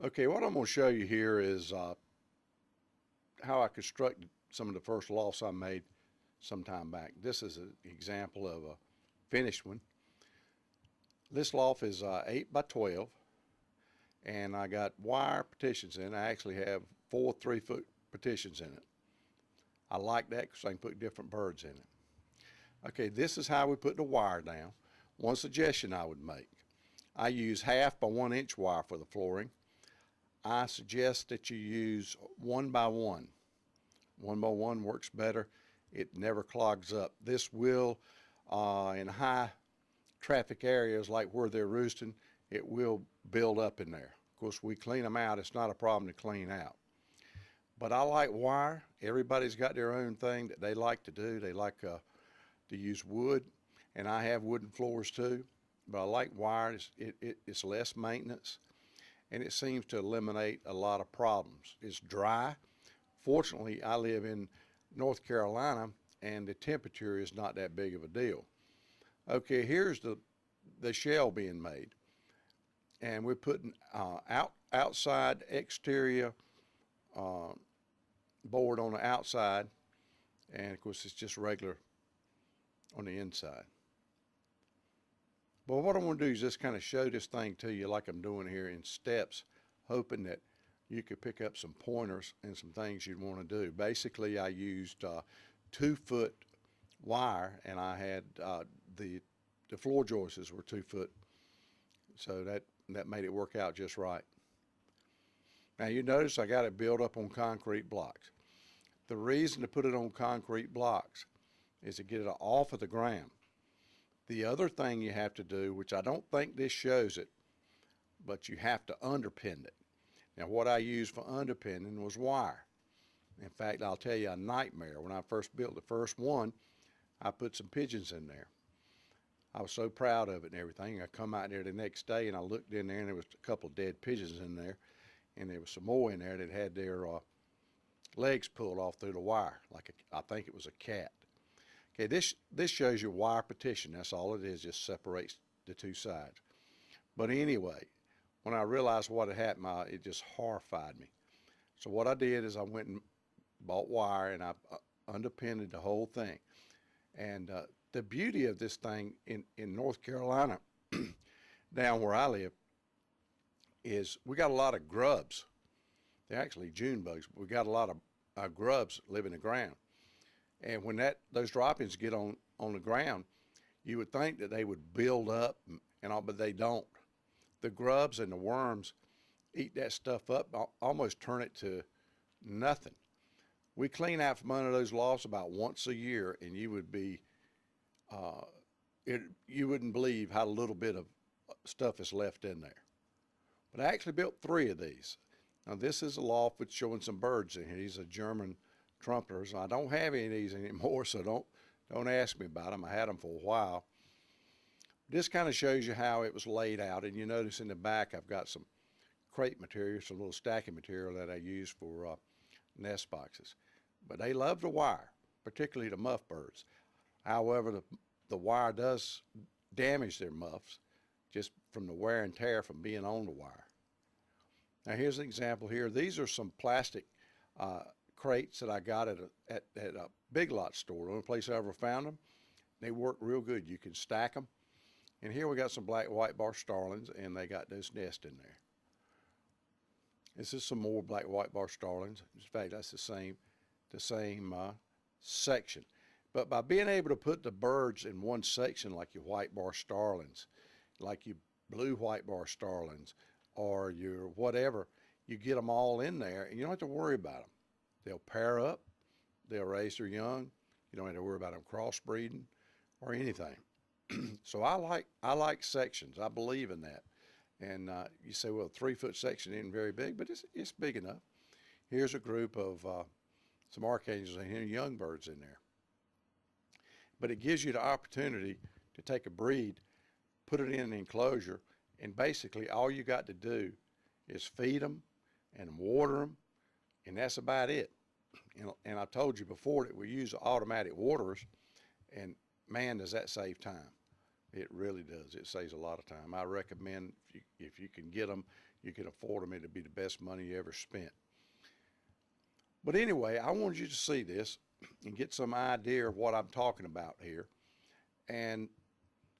Okay, what I'm going to show you here is how I constructed some of the first lofts I made some time back. This is an example of a finished one. This loft is 8 by 12, and I got wire partitions in it. I actually have 4 3-foot partitions in it. I like that because I can put different birds in it. Okay, this is how we put the wire down. One suggestion I would make: I use 1/2 by 1 inch wire for the flooring. I suggest that you use 1 by 1. 1 by 1 works better. It never clogs up. This will, in high traffic areas like where they're roosting, it will build up in there. Of course, we clean them out. It's not a problem to clean out. But I like wire. Everybody's got their own thing that they like to do. They like to use wood, and I have wooden floors too. But I like wire. It's less maintenance, and it seems to eliminate a lot of problems. It's dry. Fortunately, I live in North Carolina, and the temperature is not that big of a deal. Okay, here's the shell being made, and we're putting outside exterior board on the outside, and of course it's just regular on the inside. But what I want to do is just kind of show this thing to you like I'm doing here in steps, hoping that you could pick up some pointers and some things you'd want to do. Basically, I used 2-foot wire, and I had the floor joists were 2 foot, so that made it work out just right. Now you notice I got it built up on concrete blocks. The reason to put it on concrete blocks is to get it off of the ground. The other thing you have to do, which I don't think this shows it, but you have to underpin it. Now what I used for underpinning was wire. In fact, I'll tell you a nightmare. When I first built the first one, I put some pigeons in there. I was so proud of it and everything. I come out there the next day and I looked in there, and there was a couple of dead pigeons in there, and there was some more in there that had their legs pulled off through the wire, like I think it was a cat. Okay, this shows you wire partition. That's all it is, just separates the two sides. But anyway, when I realized what had happened, it just horrified me. So what I did is I went and bought wire, and I underpinned the whole thing. And the beauty of this thing in North Carolina, down where I live, is we got a lot of grubs. They're actually June bugs. We got a lot of grubs live in the ground. And when those droppings get on the ground, you would think that they would build up and all, but they don't. The grubs and the worms eat that stuff up, almost turn it to nothing. We clean out from under those lofts about once a year, and you would be, you wouldn't believe how little bit of stuff is left in there. But I actually built 3 of these. Now this is a loft with showing some birds in here. These are German trumpeters. I don't have any of these anymore, so don't ask me about them. I had them for a while. This kind of shows you how it was laid out, and you notice in the back I've got some crate material, some little stacking material that I use for nest boxes. But they love the wire, particularly the muff birds. However, the wire does damage their muffs just from the wear and tear from being on the wire. Now here's an example here. These are some plastic crates that I got at a Big Lot store. The only place I ever found them. They work real good. You can stack them. And here we got some black white bar starlings, and they got those nests in there. This is some more black white bar starlings. In fact, that's the same section. But by being able to put the birds in one section, like your white bar starlings, like your blue white bar starlings, or your whatever, you get them all in there, and you don't have to worry about them. They'll pair up, they'll raise their young. You don't have to worry about them crossbreeding or anything. So I like sections. I believe in that. And you say, well, a 3-foot section isn't very big, but it's big enough. Here's a group of some archangels and young birds in there. But it gives you the opportunity to take a breed, put it in an enclosure, and basically all you got to do is feed them and water them, and that's about it. And I told you before that we use automatic waterers, and man, does that save time. It really does. It saves a lot of time. I recommend if you can get them, you can afford them, it'll be the best money you ever spent. But anyway, I wanted you to see this and get some idea of what I'm talking about here. And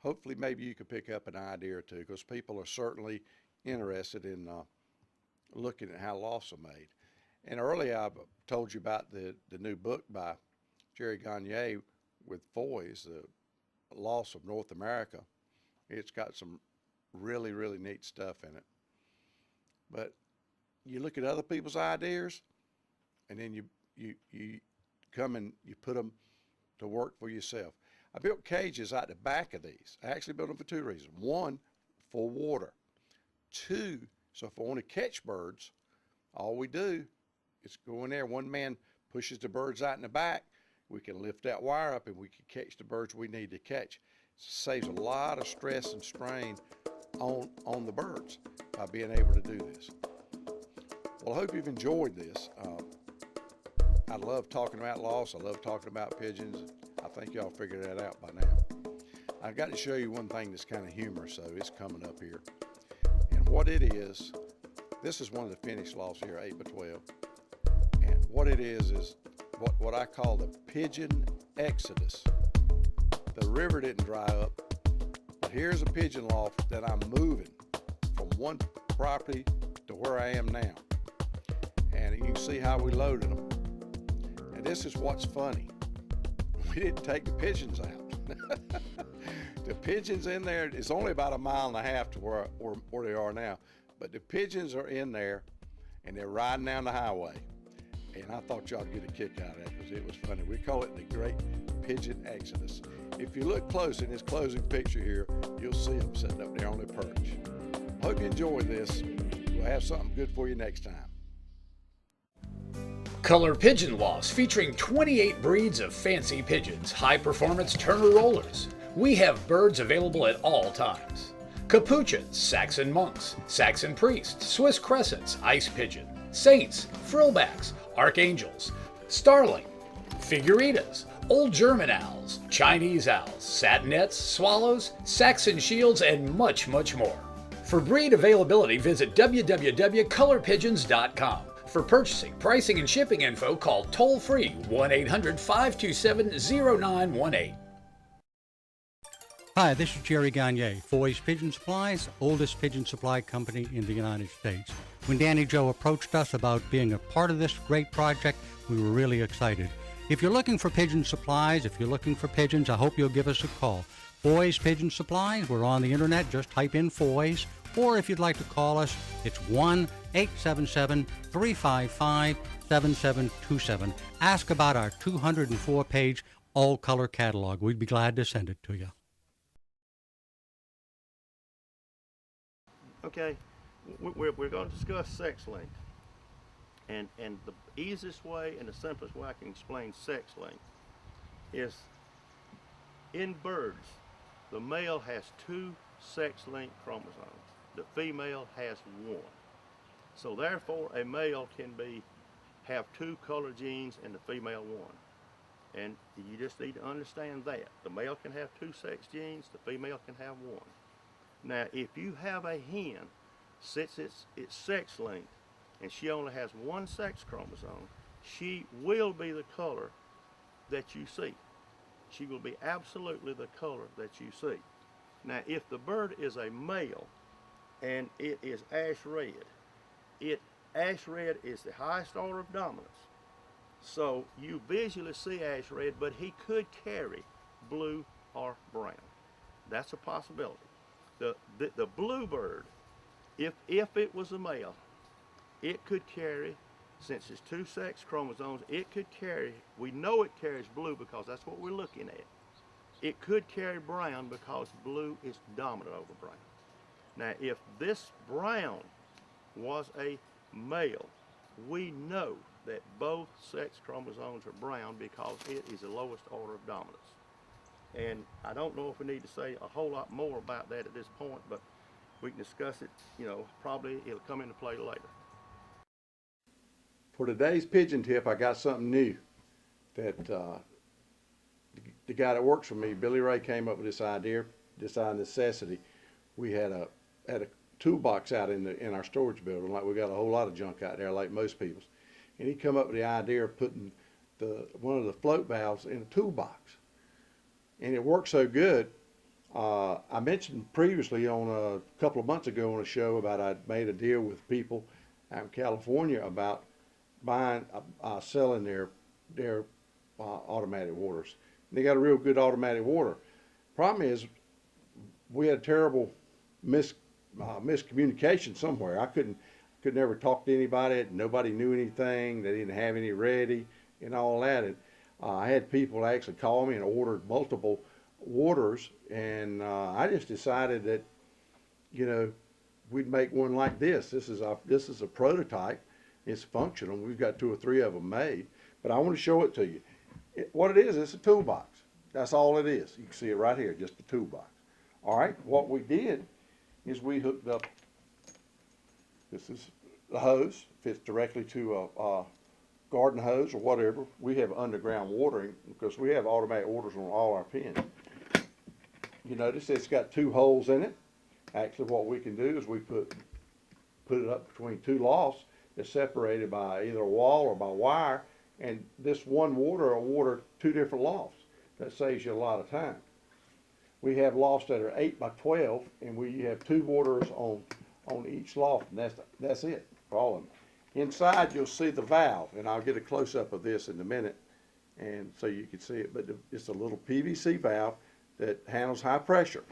hopefully maybe you could pick up an idea or two, because people are certainly interested in looking at how loss are made. And earlier I told you about the new book by Jerry Gagne with Foy's, The Loss of North America. It's got some really, really neat stuff in it. But you look at other people's ideas, and then you come and you put them to work for yourself. I built cages out the back of these. I actually built them for two reasons. One, for water. Two, so if I want to catch birds, all we do is go in there. One man pushes the birds out in the back. We can lift that wire up and we can catch the birds we need to catch. It saves a lot of stress and strain on the birds by being able to do this. Well, I hope you've enjoyed this. I love talking about loss. I love talking about pigeons. I think y'all figured that out by now. I've got to show you one thing that's kind of humorous, so it's coming up here. And what it is, this is one of the finished loss here, 8x12. And what it is what I call the pigeon exodus. The river didn't dry up, but here's a pigeon loft that I'm moving from one property to where I am now. And you can see how we loaded them. And this is what's funny. We didn't take the pigeons out. The pigeons in there, it's only about 1.5 miles to where they are now. But the pigeons are in there and they're riding down the highway. And I thought y'all would get a kick out of that because it was funny. We call it the Great Pigeon Exodus. If you look close in this closing picture here, you'll see them sitting up there on their perch. Hope you enjoyed this. We'll have something good for you next time. Color Pigeon Loss, featuring 28 breeds of fancy pigeons, high-performance Turner rollers. We have birds available at all times. Capuchins, Saxon monks, Saxon priests, Swiss crescents, ice pigeon, saints, frillbacks, archangels, starling, figuritas, old German owls, Chinese owls, satinets, swallows, Saxon shields, and much, much more. For breed availability, visit www.colorpigeons.com. For purchasing, pricing, and shipping info, call toll-free 1-800-527-0918. Hi, this is Jerry Gagne, Foy's Pigeon Supplies, oldest pigeon supply company in the United States. When Danny Joe approached us about being a part of this great project, we were really excited. If you're looking for pigeon supplies, if you're looking for pigeons, I hope you'll give us a call. Foy's Pigeon Supplies, we're on the internet, just type in Foy's. Or if you'd like to call us, it's 1-877-355-7727. Ask about our 204-page all-color catalog. We'd be glad to send it to you. Okay, we're going to discuss sex length. And the easiest way and the simplest way I can explain sex length is in birds, the male has 2 sex-linked chromosomes. The female has 1. So therefore, a male can have 2 color genes and the female 1. And you just need to understand that. The male can have 2 sex genes, the female can have 1. Now, if you have a hen, since it's sex-linked, and she only has 1 sex chromosome, she will be the color that you see. She will be absolutely the color that you see. Now, if the bird is a male and it is ash red, ash red is the highest order of dominance. So you visually see ash red, but he could carry blue or brown. That's a possibility. The blue bird, if it was a male, it could carry, since it's 2 sex chromosomes, it could carry, we know it carries blue because that's what we're looking at. It could carry brown because blue is dominant over brown. Now, if this brown was a male, we know that both sex chromosomes are brown because it is the lowest order of dominance. And I don't know if we need to say a whole lot more about that at this point, but we can discuss it, probably it'll come into play later. For today's pigeon tip, I got something new that the guy that works for me, Billy Ray, came up with this idea. just out of necessity, we had a toolbox out in our storage building. Like we got a whole lot of junk out there, like most people's. And he come up with the idea of putting one of the float valves in a toolbox, and it worked so good. I mentioned previously on a couple of months ago on a show about I'd made a deal with people out in California about selling their automatic waters. And they got a real good automatic water. Problem is, we had terrible miscommunication somewhere. I could never talk to anybody. Nobody knew anything. They didn't have any ready and all that. And I had people actually call me and ordered multiple waters, and I just decided that, we'd make one like this. This is a prototype. It's functional. We've got 2 or 3 of them made, but I want to show it to you. What it is, it's a toolbox. That's all it is. You can see it right here, just a toolbox. All right, what we did is we hooked up, this is the hose, fits directly to a garden hose or whatever. We have underground watering because we have automatic waters on all our pins. You notice it's got 2 holes in it. Actually, what we can do is we put it up between 2 lofts that's separated by either a wall or by wire, and this one water will water 2 different lofts. That saves you a lot of time. We have lofts that are 8 by 12, and we have 2 waters on each loft, and that's it for all of them. Inside, you'll see the valve, and I'll get a close-up of this in a minute, and so you can see it. But it's a little PVC valve that handles high pressure.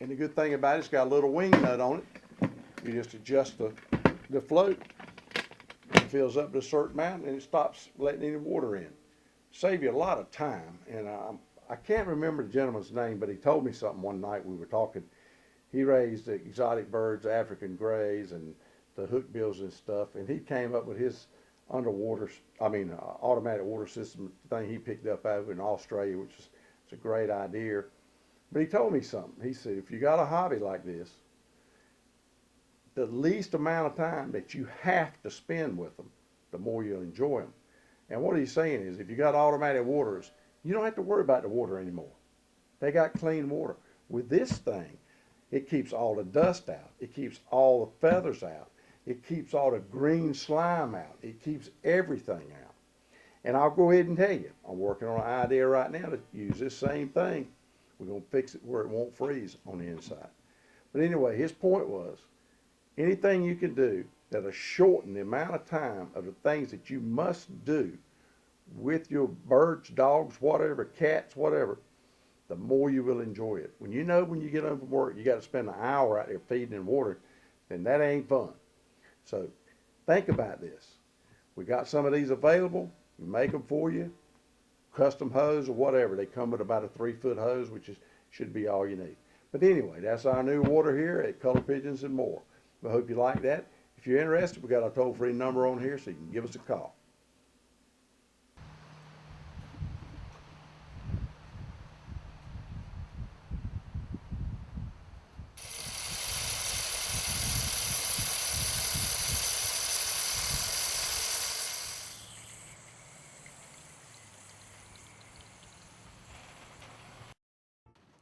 And the good thing about it, it's got a little wing nut on it. You just adjust the float. It fills up to a certain amount, and it stops letting any water in. Save you a lot of time. And I can't remember the gentleman's name, but he told me something one night we were talking. He raised exotic birds, African grays, and the hookbills and stuff, and he came up with his automatic water system thing he picked up over in Australia, which is a great idea. But he told me something. He said, if you got a hobby like this, the least amount of time that you have to spend with them, the more you'll enjoy them. And what he's saying is, if you got automatic waters, you don't have to worry about the water anymore. They got clean water. With this thing, it keeps all the dust out. It keeps all the feathers out. It keeps all the green slime out. It keeps everything out. And I'll go ahead and tell you, I'm working on an idea right now to use this same thing. We're going to fix it where it won't freeze on the inside. But anyway, his point was, anything you can do that'll shorten the amount of time of the things that you must do with your birds, dogs, whatever, cats, whatever, the more you will enjoy it. When you get home from work, you got to spend an hour out there feeding and watering, then that ain't fun. So think about this. We got some of these available. We make them for you. Custom hose or whatever. They come with about a 3-foot hose, which should be all you need. But anyway, that's our new water here at Color Pigeons and More. I hope you like that. If you're interested, we got a toll-free number on here, so you can give us a call.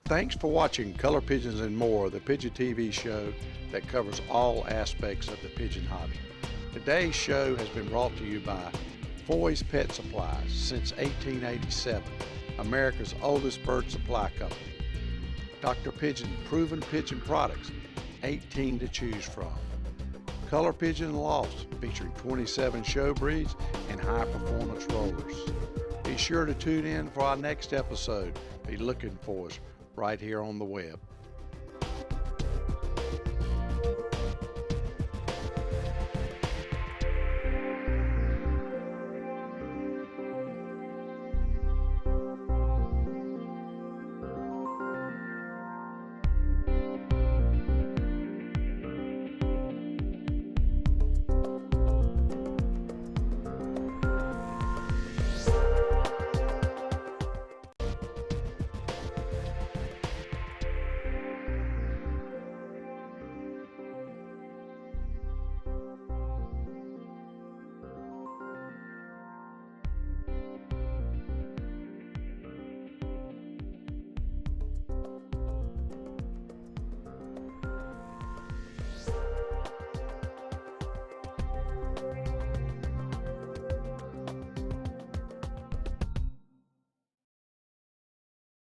Thanks for watching Color Pigeons and More, the Pigeon TV show that covers all aspects of the pigeon hobby. Today's show has been brought to you by Foy's Pet Supplies, since 1887, America's oldest bird supply company. Dr. Pigeon proven pigeon products, 18 to choose from. Color Pigeon Lofts, featuring 27 show breeds and high performance rollers. Be sure to tune in for our next episode. Be looking for us right here on the web.